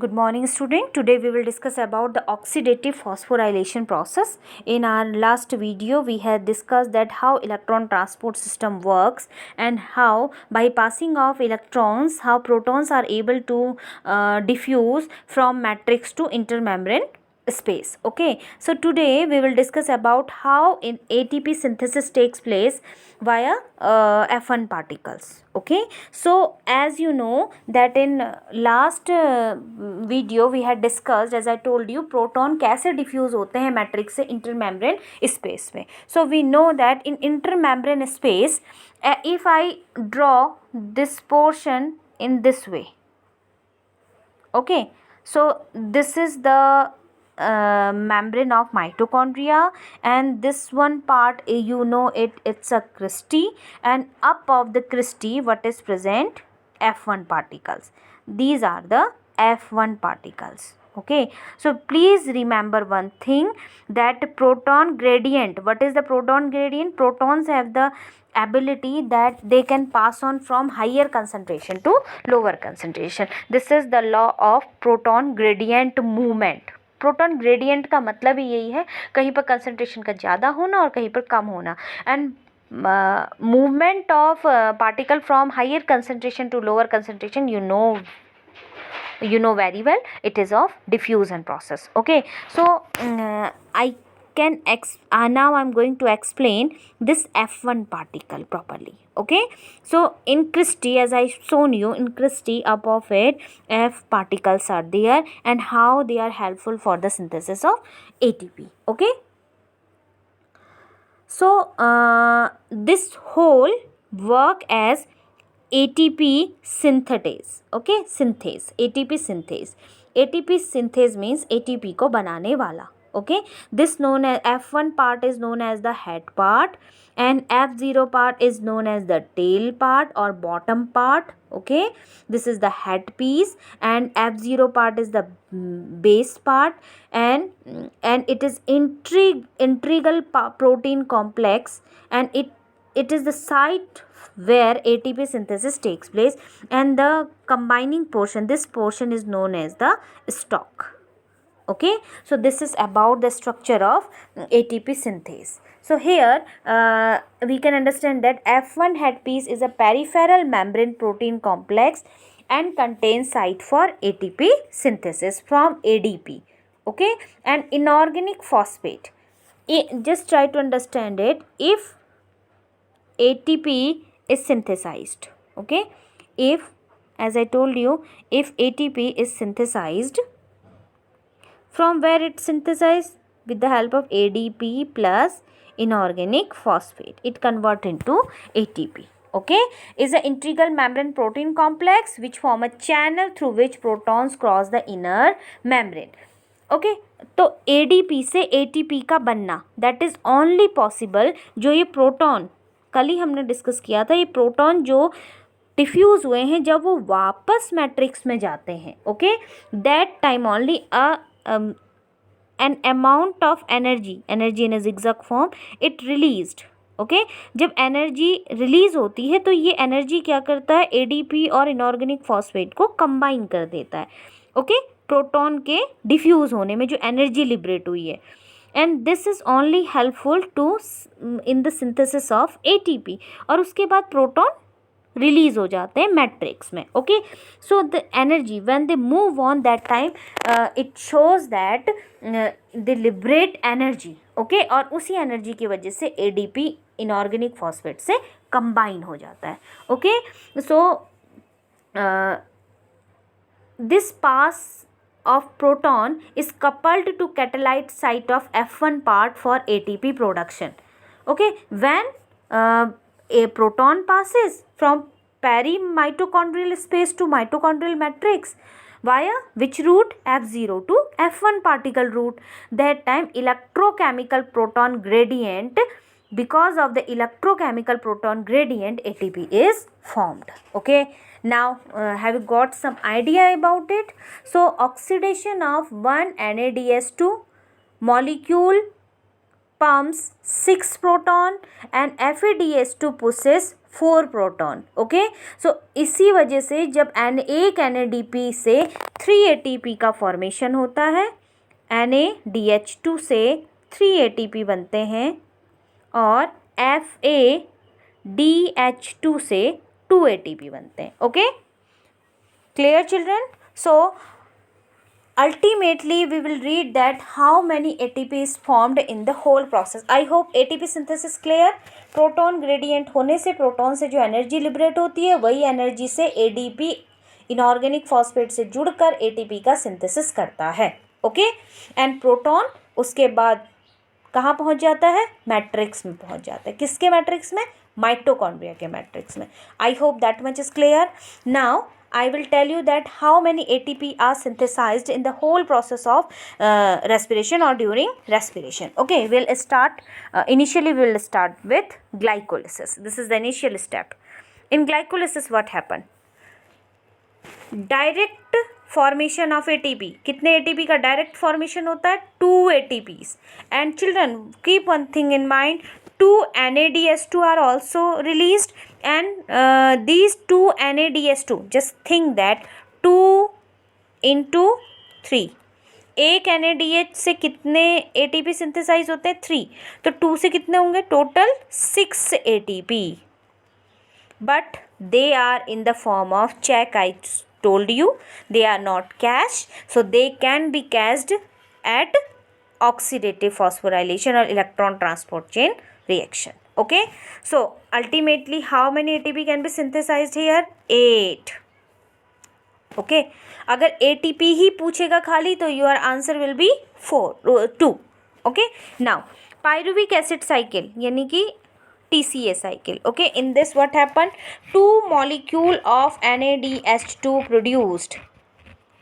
Good morning, student. Today we will discuss about the oxidative phosphorylation process. In our last video, we had discussed that how electron transport system works and how by passing of electrons, how protons are able to diffuse from matrix to intermembrane space. Okay, so today we will discuss about how in ATP synthesis takes place via F1 particles. Okay, so as you know that in last video we had discussed, as I told you, proton कैसे diffuse होते हैं matrix से intermembrane space में. So we know that in intermembrane space, if I draw this portion in this way, okay, so this is the membrane of mitochondria, and this one part, it's a cristae, and up of the cristae what is present? F1 particles. These are the F1 particles. Okay, so please remember one thing, that proton gradient. What is the proton gradient? Protons have the ability that they can pass on from higher concentration to lower concentration. This is the law of proton gradient movement. Proton gradient का मतलब ही यही है, कहीं पर concentration का ज़्यादा होना और कहीं पर कम होना. And movement of particle from higher concentration to lower concentration, you know very well, it is of diffusion process. Okay, so I can now I'm going to explain this F1 particle properly. Okay, so in cristae, as I shown you, in cristae up of it F particles are there, and how they are helpful for the synthesis of ATP. Okay, so this whole work as ATP synthase. Okay, synthase, ATP synthase. ATP synthase means ATP को बनाने वाला. Okay, this known as F1 part is known as the head part, and F0 part is known as the tail part or bottom part. Okay, this is the head piece, and F0 part is the base part, and it is integral protein complex, and it is the site where ATP synthesis takes place, and the combining portion, this portion is known as the stalk. Okay, so this is about the structure of ATP synthase. So here we can understand that F1 headpiece is a peripheral membrane protein complex and contains site for ATP synthesis from ADP. Okay, and inorganic phosphate. Just try to understand it. If ATP is synthesized, okay, if, as I told you, if ATP is synthesized, from where it's synthesized? With the help of ADP plus inorganic phosphate, it converts into ATP. Okay, is an integral membrane protein complex which form a channel through which protons cross the inner membrane. Okay, तो ADP से ATP का बनना, that is only possible जो ये proton, कल ही हमने discuss किया था, ये प्रोटॉन जो डिफ्यूज़ हुए हैं जब वो वापस मैट्रिक्स में जाते हैं, okay, that time only an amount of energy in a zigzag form it released. Okay, जब एनर्जी रिलीज होती है तो ये एनर्जी क्या करता है? एडीपी और इनऑर्गेनिक फॉस्फेट को कंबाइन कर देता है. ओके, प्रोटॉन के डिफ्यूज़ होने में जो एनर्जी लिबरेट हुई है, and this is only helpful to in the synthesis of ATP, और उसके बाद प्रोटॉन रिलीज हो जाते हैं मैट्रिक्स में. Okay, so the energy when they move on that time it shows that they liberate energy. Okay, और उसी energy की वजह से एडीपी इनऑर्गेनिक फॉस्फेट से कंबाइन हो जाता है. Okay, so this pass of proton is coupled to catalyte site of F1 part for ATP production. Okay, when a proton passes from perimitochondrial space to mitochondrial matrix via which route? F0 to F1 particle route. That time electrochemical proton gradient, because of the electrochemical proton gradient ATP is formed. Okay, now have you got some idea about it? So oxidation of one NADS2 molecule pumps 6 proton and FADS2 pushes 4 proton. Okay, so इसी वजह से जब एक NADP से 3 ATP का formation होता है, NADH2 से 3 ATP बनते हैं और FADH2 से 2 ATP बनते हैं. Okay, clear children? So ultimately we will read that how many ATP is formed in the whole process. I hope ATP synthesis clear. Proton gradient होने से प्रोटॉन से जो एनर्जी लिबरेट होती है वही एनर्जी से ADP इनऑर्गेनिक फॉस्फेट से जुड़कर ATP का सिंथेसिस करता है. ओके, एंड प्रोटॉन उसके बाद कहाँ पहुँच जाता है? मैट्रिक्स में पहुँच जाता है. किसके मैट्रिक्स में? माइटोकॉन्ड्रिया के मैट्रिक्स में. I hope that much is clear. Now I will tell you that how many ATP are synthesized in the whole process of respiration or during respiration. Okay, we'll start. Initially, we will start with glycolysis. This is the initial step. In glycolysis, what happened? Direct formation of ATP. कितने ATP का direct formation होता है? 2 ATPs. And children, keep one thing in mind. 2 NADH2 are also released, and these 2 NADH2, just think that 2 into 3. एक NADH से कितने ATP synthesise होते हैं? 3. तो 2 से कितने होंगे? Total 6 ATP. But they are in the form of check. I told you they are not cached, so they can be cached at oxidative phosphorylation or electron transport chain reaction. Okay, so ultimately how many ATP can be synthesized here? 8. Okay, अगर ATP ही पूछेगा खाली तो your answer will be 2. Okay, now pyruvic acid cycle यानी कि TCA cycle. Okay, in this what happened? 2 molecule of NADH2 produced.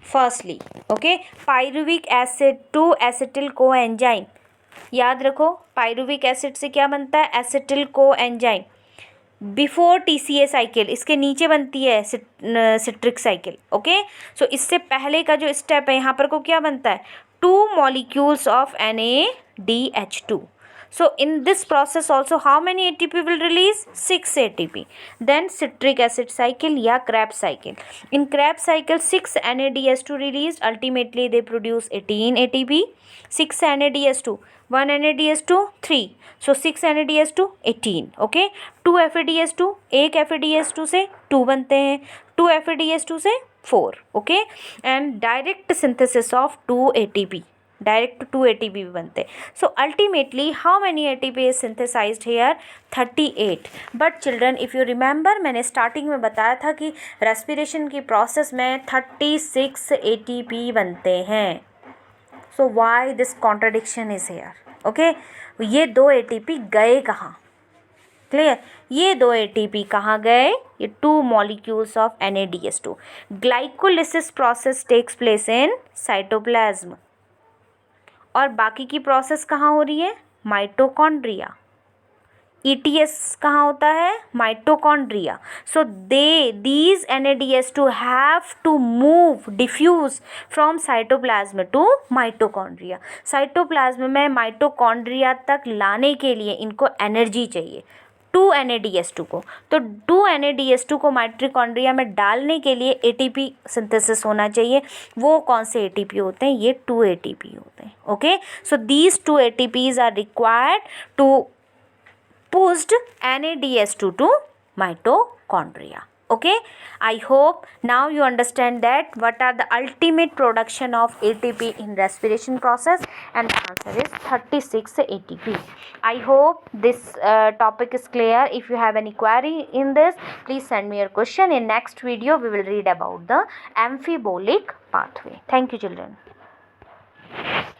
Firstly, okay, pyruvic acid to acetyl coenzyme. याद रखो, pyruvic acid से क्या बनता है? Acetyl coenzyme. Before TCA cycle इसके नीचे बनती है सिट्रिक साइकिल. ओके, सो इससे पहले का जो स्टेप है यहाँ पर को क्या बनता है? 2 molecules of NADH2. So in this process also how many ATP will release? 6 ATP. Then citric acid cycle या Krebs cycle. In Krebs cycle 6 NADH2 released. Ultimately they produce 18 ATP. 6 NADH2, 1 NADH2, 3. So 6 NADH2, 18. Okay. 2 FADH2, एक FADH2 से 2 बनते हैं. 2 FADH2 से 4. Okay. And direct synthesis of 2 ATP. Direct 2 ATP भी बनते हैं. So ultimately how many ATP इज synthesized here? 38. But children if you remember, मैंने स्टार्टिंग में बताया था कि रेस्पिरेशन की प्रोसेस में 36 ATP बनते हैं. So why this contradiction is here? Okay, ये 2 ATP गए कहाँ? क्लियर, ये 2 ATP कहाँ गए? ये 2 molecules of NADH2. Glycolysis process takes place in cytoplasm. और बाकी की प्रोसेस कहाँ हो रही है? माइटोकॉन्ड्रिया. ETS कहाँ होता है? Mitochondria. So these NADH2 have to move, diffuse from cytoplasm to mitochondria. Cytoplasm में माइटोकॉन्ड्रिया तक लाने के लिए इनको एनर्जी चाहिए 2 NADH2 को. तो 2 NADH2 को माइटोकॉन्ड्रिया में डालने के लिए ATP सिंथेसिस होना चाहिए. वो कौन से ATP होते हैं? ये 2 ATP होते हैं. Okay, so these 2 ATPs are required to pushed NADH2 to mitochondria. Okay, I hope now you understand that what are the ultimate production of ATP in respiration process, and the answer is 36 ATP. I hope this topic is clear. If you have any query in this, please send me your question. In next video we will read about the amphibolic pathway. Thank you children.